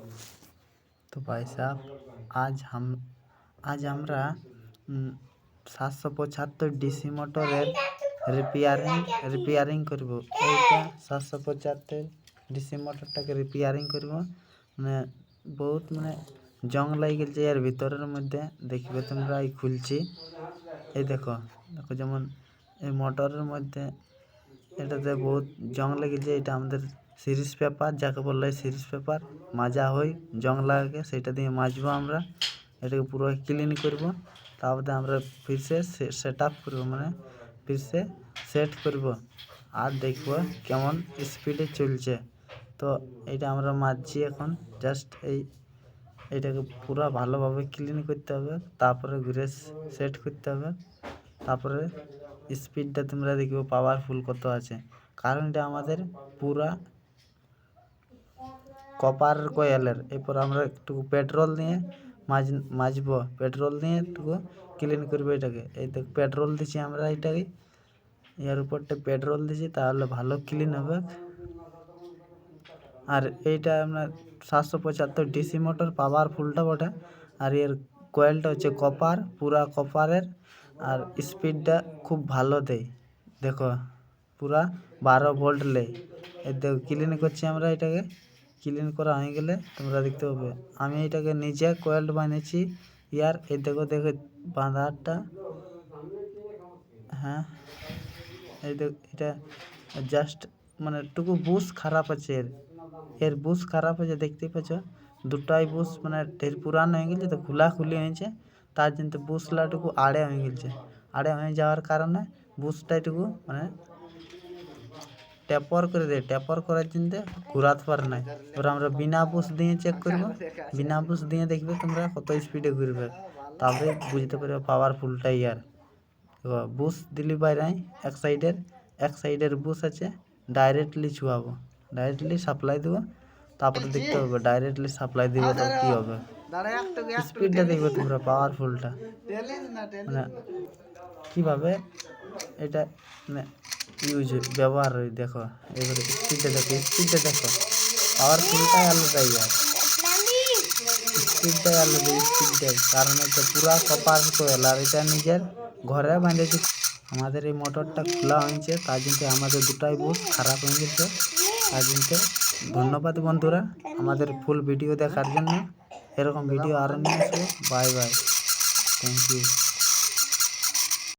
तो भाई साहब आज আমরা 775 ডিসি মোটরের রিপেয়ারিং করব। এইটা 775 ডিসি মোটরটাকে রিপেয়ারিং করব। মানে বহুত জং লাগে গেছে এর ভিতরের মধ্যে। দেখবে তোমরা এই খুলছি, এই দেখো যেমন এই মোটরের মধ্যে এটাতে বহুত জং লেগেছে। এটা আমাদের সিরিজ পেপার, যাকে বললে সিরিজ পেপার মাজা হয়, জং লাগে সেটা দিয়ে মাজবো আমরা। এটাকে পুরো ক্লিন করব, তারপরে আমরা ফিরসে সেট আপ করবো, মানে ফিরসে সেট করব আর দেখবো কেমন স্পিডে চলছে। তো এটা আমরা মাজছি এখন। জাস্ট এইটাকে পুরো ভালোভাবে ক্লিন করতে হবে, তারপরে ঘুরে সেট করতে হবে। তারপরে স্পিডটা তোমরা দেখবে পাওয়ারফুল কত আছে, কারণ এটা আমাদের পুরা কপার কয়েলের। এরপর আমরা একটু পেট্রোল দিয়ে মাজবো, পেট্রোল দিয়ে একটু ক্লিন করবো এটাকে। এই দেখ পেট্রোল দিচ্ছি আমরা, এটাকে এর উপরটা পেট্রোল দিচ্ছি, তাহলে ভালো ক্লিন হবে। আর এইটা আমরা 775 ডিসি মোটর পাওয়ারফুলটা বটে। আর এর কয়েলটা হচ্ছে কপার, পুরা কপারের। আর স্পিডটা খুব ভালো দেয়, দেখো পুরা 12 ভোল্ট লেয়। এই দেখো ক্লিন করছি আমরা। এটাকে ক্লিন করা হয়ে গেলে তোমরা দেখতে পাবে আমি এটাকে নিজে কয়েল বানিয়েছি ইয়ার। এই দেখো বাঁধাটা, হ্যাঁ এই দেখো এটা জাস্ট টুকু বুশ খারাপ আছে। এর বুশ খারাপ হয়েছে, দেখতেই পাচ্ছ দুটাই বুশ ঢের পুরান হয়ে গেছে, তো খুলি হয়েছে। তার জন্য বুশলাটুকু আড়ে হয়ে গেছে। আড়ে হয়ে যাওয়ার কারণে বুশটা এটুকু টেপর করে দেয়। টেপর করার জন্য ঘুরাতে পারে না। এবার আমরা বিনা বুশ দিয়ে চেক করবো। বিনা বুশ দিয়ে দেখবে তোমরা কত স্পিডে ঘুরবে, তারপরে বুঝতে পারবে পাওয়ারফুলটা ইয়ার। বুশ দিলি বাইরে এক সাইডের বুশ আছে, ডাইরেক্টলি ছুয়াবো, ডাইরেক্টলি সাপ্লাই দেবো। তারপরে দেখতে হবে ডাইরেক্টলি সাপ্লাই দিব তো কী হবে। স্পিডটা দেখবে তোমরা পাওয়ারফুলটা, কীভাবে এটা ইউজ ব্যবহার হয় দেখো। এবারে স্পিডটা দেখো পাওয়ারফুলটাই আলাদা ইয়ার, স্পিডটাই আলাদা। স্পিডটাই কারণ এটা পুরা কপার কোয়েল, আর এটা নিজের ঘরে বাঁধেছি। আমাদের এই মোটরটা খোলা হয়েছে, তার জন্য আমাদের দুটাই বুশ খারাপ হয়ে গেছে। তার জন্য ধন্যবাদ বন্ধুরা আমাদের ফুল ভিডিও দেখার জন্য। এরকম ভিডিও আরও নিয়ে আসবো। Bye bye, thank you.